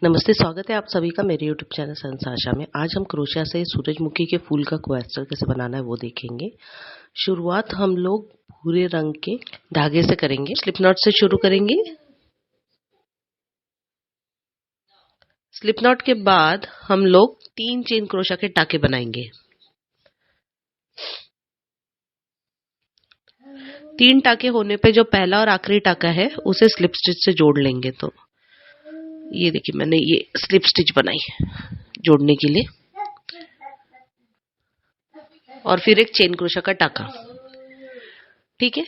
नमस्ते, स्वागत है आप सभी का मेरे यूट्यूब चैनल संसाशा में। आज हम क्रोशिया से सूरजमुखी के फूल का क्वेस्टर कैसे बनाना है वो देखेंगे। शुरुआत हम लोग भूरे रंग के धागे से करेंगे। स्लिप नॉट से शुरू करेंगे। स्लिप नॉट के बाद हम लोग 3 चेन क्रोशिया के टाके बनाएंगे। 3 टाके होने पे जो पहला और आखिरी टाका है उसे स्लिप स्टिच से जोड़ लेंगे। तो ये देखिए, मैंने ये स्लिप स्टिच बनाई है जोड़ने के लिए, और फिर एक चेन क्रोशिया का टाका। ठीक है,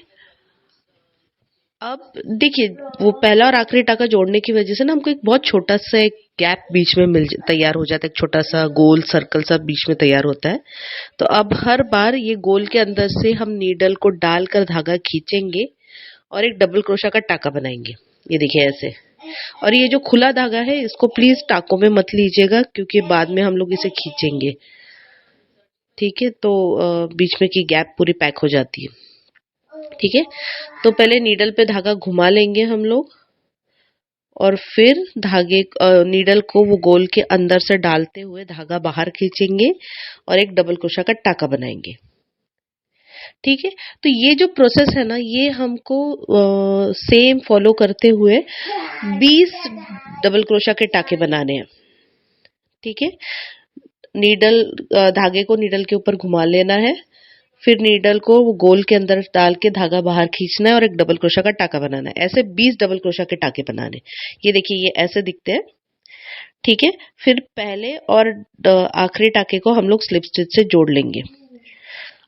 अब देखिए, वो पहला और आखिरी टाका जोड़ने की वजह से ना हमको एक बहुत छोटा सा एक गैप बीच में तैयार हो जाता है। एक छोटा सा गोल सर्कल सा बीच में तैयार होता है। तो अब हर बार ये गोल के अंदर से हम नीडल को डालकर धागा खींचेंगे और एक डबल क्रोशिया का टाका बनाएंगे। ये देखिए ऐसे। और ये जो खुला धागा है इसको प्लीज टाकों में मत लीजिएगा, क्योंकि बाद में हम लोग इसे खींचेंगे। ठीक है, तो बीच में की गैप पूरी पैक हो जाती है। ठीक है, तो पहले नीडल पे धागा घुमा लेंगे हम लोग, और फिर नीडल को वो गोल के अंदर से डालते हुए धागा बाहर खींचेंगे और एक डबल क्रोशिया का टाका बनाएंगे। ठीक है, तो ये जो प्रोसेस है ना, ये हमको सेम फॉलो करते हुए 20 डबल क्रोशिया के टाके बनाने हैं। ठीक है, धागे को नीडल के ऊपर घुमा लेना है, फिर नीडल को वो गोल के अंदर डाल के धागा बाहर खींचना है और एक डबल क्रोशिया का टाका बनाना है। ऐसे 20 डबल क्रोशिया के टाके बनाने। ये देखिए, ये ऐसे दिखते हैं। ठीक है, फिर पहले और आखिरी टाके को हम लोग स्लिप स्टिच से जोड़ लेंगे।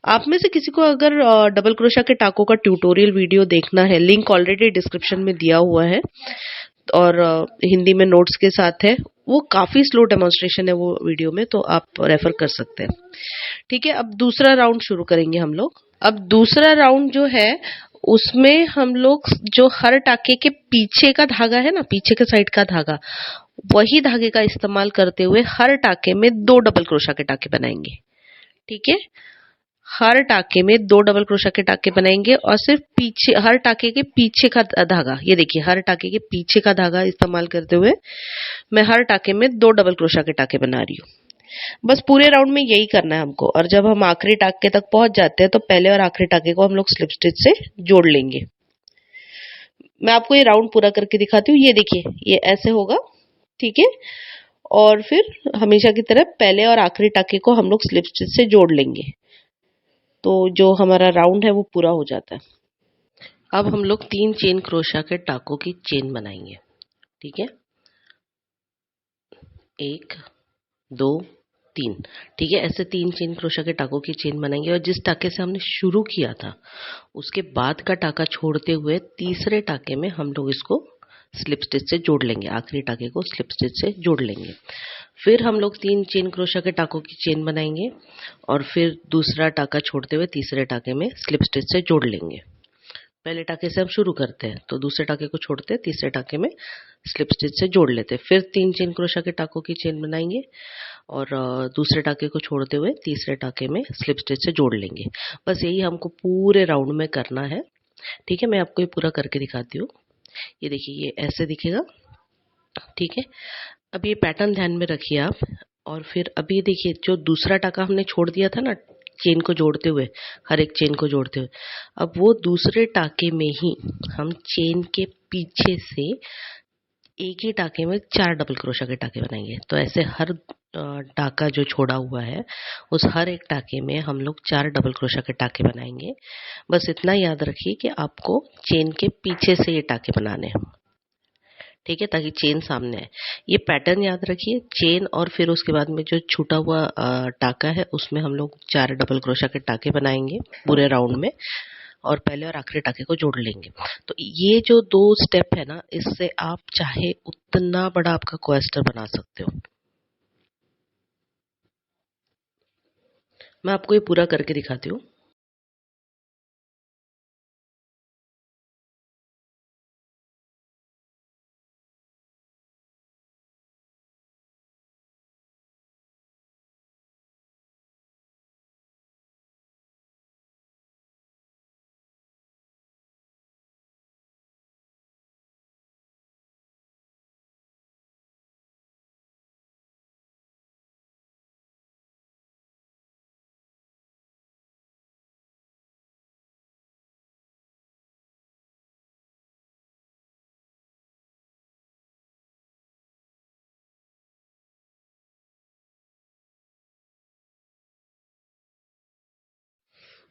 आप में से किसी को अगर डबल क्रोशिया के टाकों का ट्यूटोरियल वीडियो देखना है, लिंक ऑलरेडी डिस्क्रिप्शन में दिया हुआ है और हिंदी में नोट्स के साथ है। वो काफी स्लो डेमोन्स्ट्रेशन है वो वीडियो में, तो आप रेफर कर सकते हैं। ठीक है, अब दूसरा राउंड शुरू करेंगे हम लोग। अब दूसरा राउंड जो है उसमें हम लोग जो हर टाके के पीछे का धागा है ना, पीछे के साइड का धागा, वही धागे का इस्तेमाल करते हुए हर टाके में 2 डबल क्रोशिया के टाके बनाएंगे। ठीक है, हर टाके में 2 डबल क्रोशिया के टाके बनाएंगे और सिर्फ पीछे, हर टाके के पीछे का धागा, ये देखिए, हर टाके के पीछे का धागा इस्तेमाल करते हुए मैं हर टाके में 2 डबल क्रोशिया के टाके बना रही हूँ। बस पूरे राउंड में यही करना है हमको। और जब हम आखिरी टाके तक पहुंच जाते हैं तो पहले और आखिरी टाके को हम लोग स्लिप स्टिच से जोड़ लेंगे। मैं आपको ये राउंड पूरा करके दिखाती हूँ। ये देखिए, ये ऐसे होगा। ठीक है, और फिर हमेशा की तरह पहले और आखिरी टाके को हम लोग स्लिप स्टिच से जोड़ लेंगे, तो जो हमारा राउंड है वो पूरा हो जाता है। अब हम लोग 3 चेन क्रोशिया के टाकों की चेन बनाएंगे। ठीक है, 1 2 3। ठीक है, ऐसे 3 चेन क्रोशिया के टाकों की चेन बनाएंगे और जिस टाके से हमने शुरू किया था उसके बाद का टाका छोड़ते हुए तीसरे टाके में हम लोग इसको स्लिप स्टिच से जोड़ लेंगे। आखिरी टाके को स्लिप स्टिच से जोड़ लेंगे। फिर हम लोग 3 चेन क्रोशिया के टाकों की चेन बनाएंगे और फिर दूसरा टाका छोड़ते हुए तीसरे टाके में स्लिप स्टिच से जोड़ लेंगे। पहले टाके से हम शुरू करते हैं, तो दूसरे टाके को छोड़ते हैं, तीसरे टाके में स्लिप स्टिच से जोड़ लेते हैं। फिर 3 चेन क्रोशिया के टाकों की चेन बनाएंगे और दूसरे टाके को छोड़ते हुए तीसरे टाके में स्लिप स्टिच से जोड़ लेंगे। बस यही हमको पूरे राउंड में करना है। ठीक है, मैं आपको ये पूरा करके दिखाती हूँ। ये देखिए, ये ऐसे दिखेगा। ठीक है, अब ये पैटर्न ध्यान में रखिए आप। और फिर अभी देखिए, जो दूसरा टाका हमने छोड़ दिया था ना, चेन को जोड़ते हुए, हर एक चेन को जोड़ते हुए, अब वो दूसरे टाके में ही हम चेन के पीछे से एक ही टाके में 4 डबल क्रोशिया के टाके बनाएंगे। तो ऐसे हर टाका जो छोड़ा हुआ है उस हर एक टाके में हम लोग 4 डबल क्रोशिया के टाके बनाएंगे। बस इतना याद रखिए कि आपको चेन के पीछे से ये टाके बनाने हैं। ठीक है, ताकि चेन सामने आए। ये पैटर्न याद रखिए। चेन और फिर उसके बाद में जो छूटा हुआ टाका है उसमें हम लोग 4 डबल क्रोशिया के टाके बनाएंगे पूरे राउंड में, और पहले और आखिरी टाके को जोड़ लेंगे। तो ये जो 2 स्टेप है ना, इससे आप चाहे उतना बड़ा आपका क्वेस्टर बना सकते हो। मैं आपको ये पूरा करके दिखाती हूँ।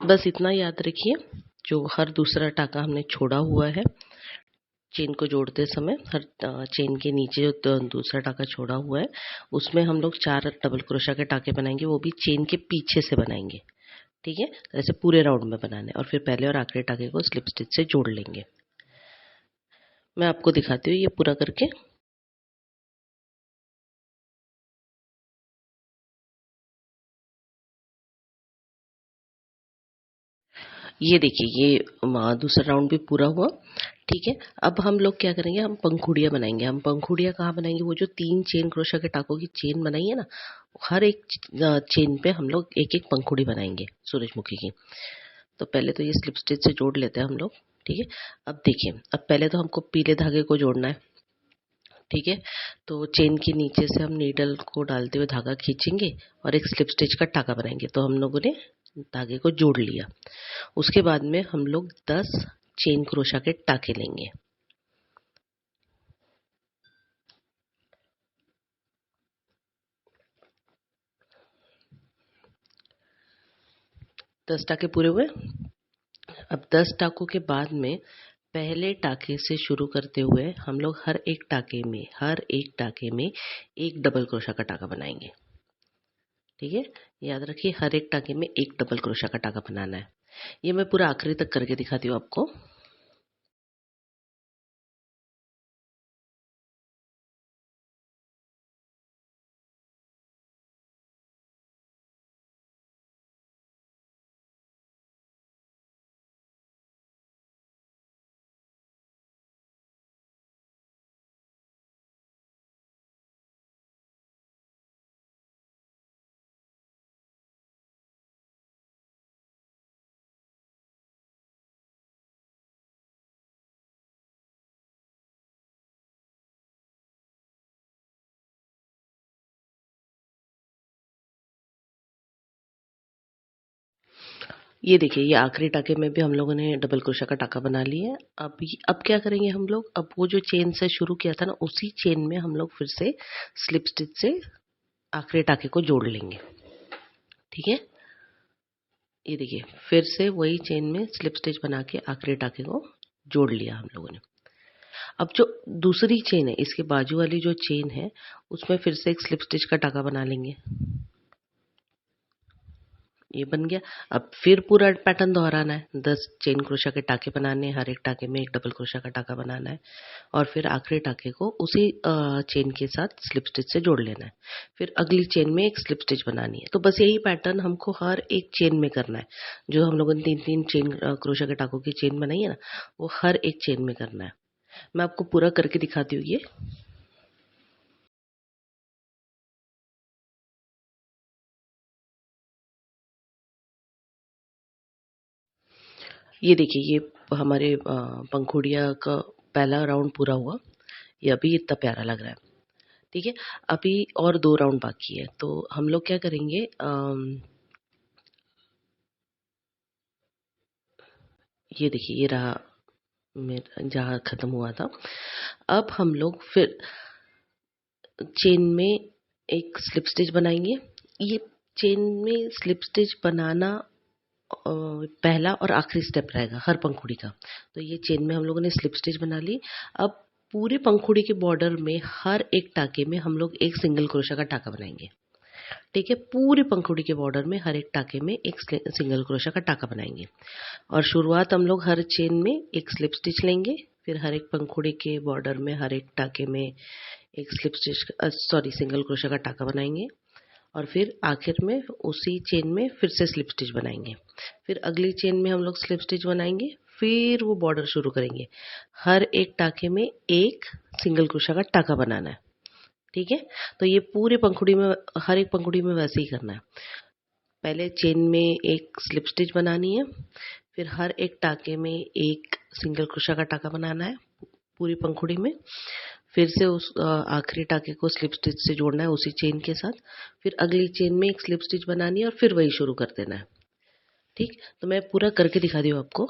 बस इतना याद रखिए, जो हर दूसरा टाका हमने छोड़ा हुआ है चेन को जोड़ते समय, हर चेन के नीचे जो दूसरा टाका छोड़ा हुआ है उसमें हम लोग 4 डबल क्रोशा के टाके बनाएंगे, वो भी चेन के पीछे से बनाएंगे। ठीक है, ऐसे पूरे राउंड में बनाना है और फिर पहले और आखिरी टाके को स्लिप स्टिच से जोड़ लेंगे। मैं आपको दिखाती हूँ ये पूरा करके। ये देखिए, ये दूसरा राउंड भी पूरा हुआ। ठीक है, अब हम लोग क्या करेंगे, हम पंखुड़ियाँ बनाएंगे। हम पंखुड़ियाँ कहाँ बनाएंगे, वो जो 3 चेन क्रोशा के टाकों की चेन बनाई है ना, हर एक चेन पे हम लोग एक एक पंखुड़ी बनाएंगे सूरजमुखी की। तो पहले तो ये स्लिप स्टिच से जोड़ लेते हैं हम लोग। ठीक है, अब देखिए, अब पहले तो हमको पीले धागे को जोड़ना है। ठीक है, तो चेन के नीचे से हम नीडल को डालते हुए धागा खींचेंगे और एक स्लिप स्टिच का टाका बनाएंगे। तो हम लोगों ने धागे को जोड़ लिया। उसके बाद में हम लोग 10 चेन क्रोशा के टाके लेंगे। दस टाके पूरे हुए। अब 10 टाकों के बाद में पहले टाके से शुरू करते हुए हम लोग हर एक टाके में एक डबल क्रोशा का टाका बनाएंगे। ठीक है, याद रखिए, हर एक टाके में एक डबल क्रोशा का टाका बनाना है। ये मैं पूरा आखिरी तक करके दिखाती हूँ आपको। ये देखिए, ये आखिरी टाके में भी हम लोगों ने डबल क्रोशा का टाका बना लिया है। अब क्या करेंगे हम लोग, अब वो जो चेन से शुरू किया था ना, उसी चेन में हम लोग फिर से स्लिप स्टिच से आखिरी टाके को जोड़ लेंगे। ठीक है, ये देखिए, फिर से वही चेन में स्लिप स्टिच बना के आखिरी टाके को जोड़ लिया हम लोगों ने। अब जो दूसरी चेन है, इसके बाजू वाली जो चेन है, उसमें फिर से एक स्लिप स्टिच का टाका बना लेंगे। ये बन गया। अब फिर पूरा पैटर्न दोहराना है। 10 चेन क्रोशा के टाके बनाने हैं, हर एक टाके में एक डबल क्रोशा का टाका बनाना है और फिर आखिरी टाके को उसी चेन के साथ स्लिप स्टिच से जोड़ लेना है। फिर अगली चेन में एक स्लिप स्टिच बनानी है। तो बस यही पैटर्न हमको हर एक चेन में करना है। जो हम लोगों ने 3-3 चेन क्रोशा के टाकों की चेन बनाई है ना, वो हर एक चेन में करना है। मैं आपको पूरा करके दिखाती हूँ ये देखिए, ये हमारे पंखुड़िया का पहला राउंड पूरा हुआ। ये अभी इतना प्यारा लग रहा है। ठीक है, अभी और 2 राउंड बाकी है। तो हम लोग क्या करेंगे, ये देखिए, ये रहा मेरा जहाँ खत्म हुआ था। अब हम लोग फिर चेन में एक स्लिप स्टिच बनाएंगे। ये चेन में स्लिप स्टिच बनाना पहला और आखिरी स्टेप रहेगा हर पंखुड़ी का। तो ये चेन में हम लोगों ने स्लिप स्टिच बना ली। अब पूरे पंखुड़ी के बॉर्डर में हर एक टाके में हम लोग एक सिंगल क्रोशा का टाका बनाएंगे। ठीक है, पूरे पंखुड़ी के बॉर्डर में हर एक टाके में एक सिंगल क्रोशा का टाका बनाएंगे और शुरुआत हम लोग हर चेन में एक स्लिप स्टिच लेंगे। फिर हर एक पंखुड़ी के बॉर्डर में हर एक टाके में एक स्लिप स्टिच सिंगल क्रोशा का टाका बनाएंगे और फिर आखिर में उसी चेन में फिर से स्लिप स्टिच बनाएंगे। फिर अगली चेन में हम लोग स्लिप स्टिच बनाएंगे, फिर वो बॉर्डर शुरू करेंगे। हर एक टाके में एक सिंगल क्रोशा का टाका बनाना है। ठीक है, तो ये पूरे पंखुड़ी में, हर एक पंखुड़ी में वैसे ही करना है। पहले चेन में एक स्लिप स्टिच बनानी है, फिर हर एक टाके में एक सिंगल क्रोशा का टाका बनाना है पूरी पंखुड़ी में। फिर से उस आखिरी टाके को स्लिप स्टिच से जोड़ना है उसी चेन के साथ। फिर अगली चेन में एक स्लिप स्टिच बनानी है और फिर वही शुरू कर देना है। ठीक, तो मैं पूरा करके दिखा दी हूँ आपको।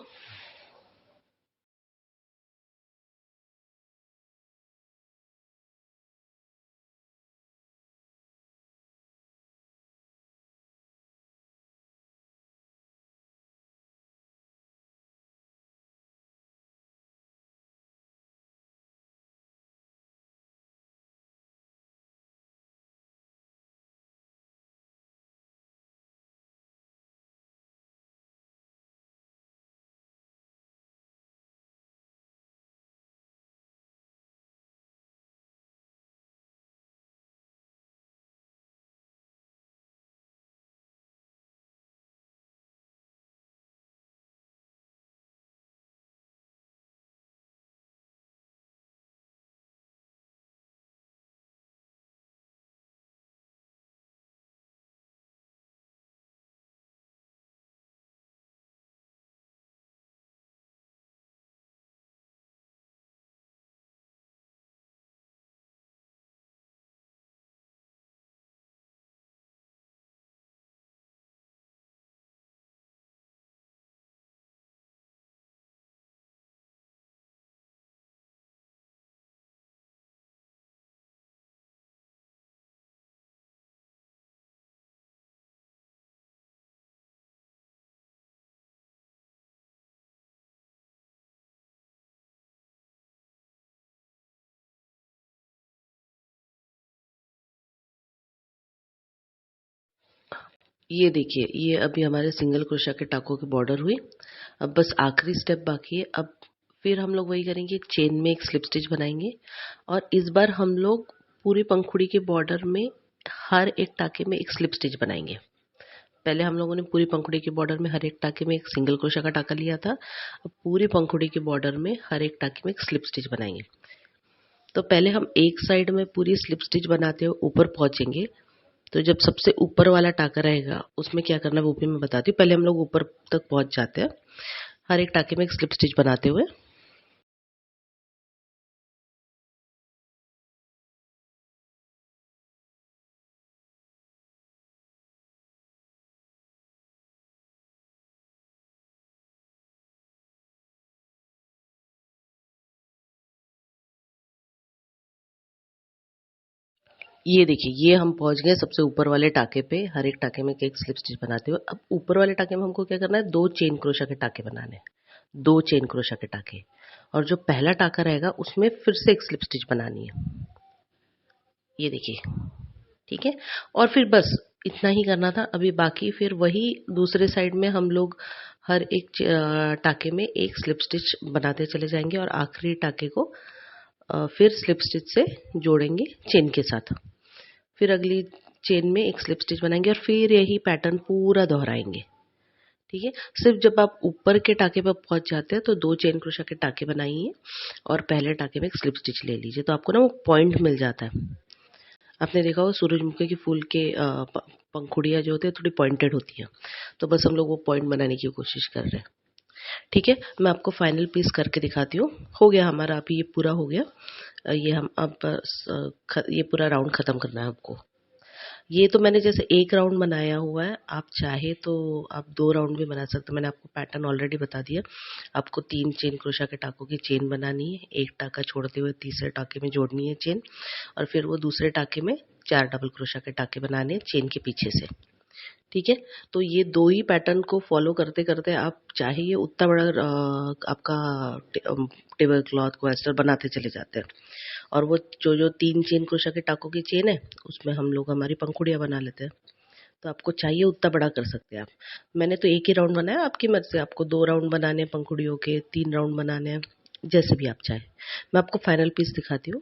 ये देखिए, ये अभी हमारे सिंगल क्रोशा के टाकों की बॉर्डर हुई। अब बस आखिरी स्टेप बाकी है। अब फिर हम लोग वही करेंगे, एक चेन में एक स्लिप स्टिच बनाएंगे और इस बार हम लोग पूरी पंखुड़ी के बॉर्डर में हर एक टाके में एक स्लिप स्टिच बनाएंगे। पहले हम लोगों ने पूरी पंखुड़ी के बॉर्डर में हर एक टाके में एक सिंगल क्रोशा का टाका लिया था। अब पूरी पंखुड़ी के बॉर्डर में हर एक टाके में एक स्लिप स्टिच बनाएंगे। तो पहले हम एक साइड में पूरी स्लिप स्टिच बनाते हुए ऊपर पहुंचेंगे। तो जब सबसे ऊपर वाला टाका रहेगा उसमें क्या करना है वो भी मैं बताती हूँ। पहले हम लोग ऊपर तक पहुंच जाते हैं हर एक टाके में एक स्लिप स्टिच बनाते हुए। ये देखिए, ये हम पहुंच गए सबसे ऊपर वाले टाके पे, हर एक टाके में एक स्लिप स्टिच बनाते हुए। अब ऊपर वाले टाके में हमको क्या करना है, दो चेन क्रोशा के टाके बनाने हैं, दो चेन क्रोशा के टाके। और जो पहला टाका रहेगा उसमें फिर से एक स्लिप स्टिच बनानी है। ये देखिए, ठीक है। और फिर बस इतना ही करना था। अभी बाकी फिर वही दूसरे साइड में हम लोग हर एक टाके में एक स्लिप स्टिच बनाते चले जाएंगे और आखिरी टाके को फिर स्लिप स्टिच से जोड़ेंगे चेन के साथ। फिर अगली चेन में एक स्लिप स्टिच बनाएंगे और फिर यही पैटर्न पूरा दोहराएंगे। ठीक है। सिर्फ जब आप ऊपर के टाके पर पहुंच जाते हैं तो दो चेन क्रोशा के टाके बनाइए और पहले टाके में एक स्लिप स्टिच ले लीजिए, तो आपको ना वो पॉइंट मिल जाता है। आपने देखा हो सूरजमुखी के फूल के पंखुड़ियाँ जो होती है थोड़ी पॉइंटेड होती है, तो बस हम लोग वो पॉइंट बनाने की कोशिश कर रहे हैं। ठीक है, मैं आपको फाइनल पीस करके दिखाती हूँ। हो गया हमारा, अभी ये पूरा हो गया। ये हम अब ये पूरा राउंड खत्म करना है आपको। ये तो मैंने जैसे एक राउंड बनाया हुआ है, आप चाहे तो आप दो राउंड भी बना सकते हैं। मैंने आपको पैटर्न ऑलरेडी बता दिया। आपको तीन चेन क्रोशा के टाकों की चेन बनानी है, एक टाका छोड़ते हुए तीसरे टाके में जोड़नी है चेन, और फिर वो दूसरे टाके में चार डबल क्रोशा के टाके बनाने हैं चेन के पीछे से। ठीक है। तो ये दो ही पैटर्न को फॉलो करते करते आप चाहे ये उतना बड़ा आपका टेबल क्लॉथ को एस्टर बनाते चले जाते हैं। और वो जो जो तीन चेन क्रोशा के टाकों की चेन है उसमें हम लोग हमारी पंखुड़ियाँ बना लेते हैं। तो आपको चाहिए उतना बड़ा कर सकते हैं आप। मैंने तो एक ही राउंड बनाया, आपकी मर्जी से आपको दो राउंड बनाने हैं पंखुड़ियों के, तीन राउंड बनाने हैं, जैसे भी आप चाहे। मैं आपको फाइनल पीस दिखाती हूँ।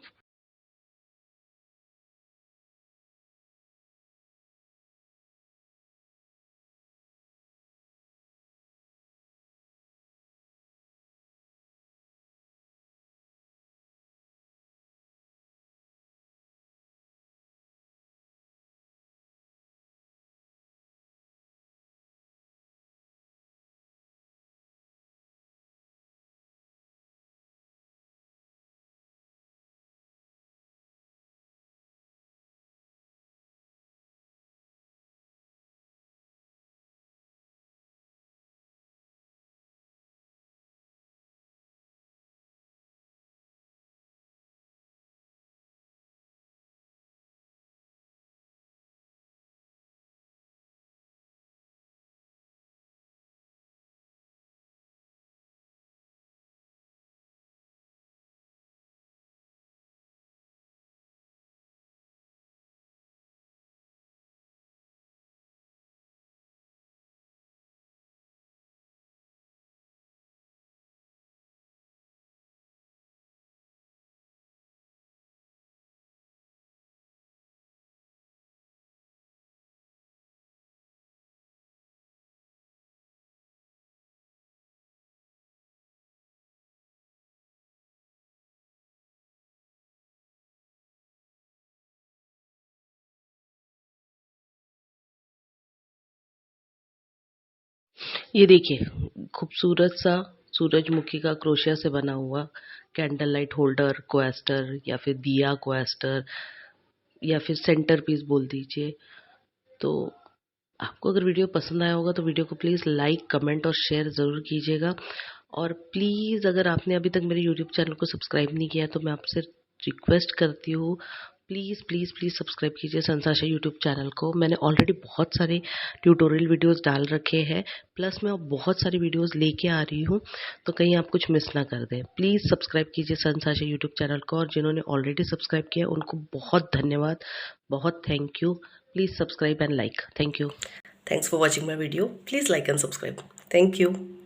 ये देखिए, खूबसूरत सा सूरजमुखी का क्रोशिया से बना हुआ कैंडल लाइट होल्डर क्वेस्टर, या फिर दिया क्वेस्टर, या फिर सेंटर पीस बोल दीजिए। तो आपको अगर वीडियो पसंद आया होगा तो वीडियो को प्लीज़ लाइक कमेंट और शेयर ज़रूर कीजिएगा। और प्लीज़ अगर आपने अभी तक मेरे यूट्यूब चैनल को सब्सक्राइब नहीं किया तो मैं आपसे रिक्वेस्ट करती हूँ, प्लीज़ प्लीज़ प्लीज़ सब्सक्राइब कीजिए संसाशा यूट्यूब चैनल को। मैंने ऑलरेडी बहुत सारे ट्यूटोरियल वीडियोस डाल रखे हैं, प्लस मैं अब बहुत सारी वीडियोस लेके आ रही हूँ, तो कहीं आप कुछ मिस ना कर दें। प्लीज़ सब्सक्राइब कीजिए संसाशा यूट्यूब चैनल को, और जिन्होंने ऑलरेडी सब्सक्राइब किया उनको बहुत धन्यवाद, बहुत thank you. Please subscribe and like. Thank you. Thanks for watching my video. Please like and subscribe. Thank you.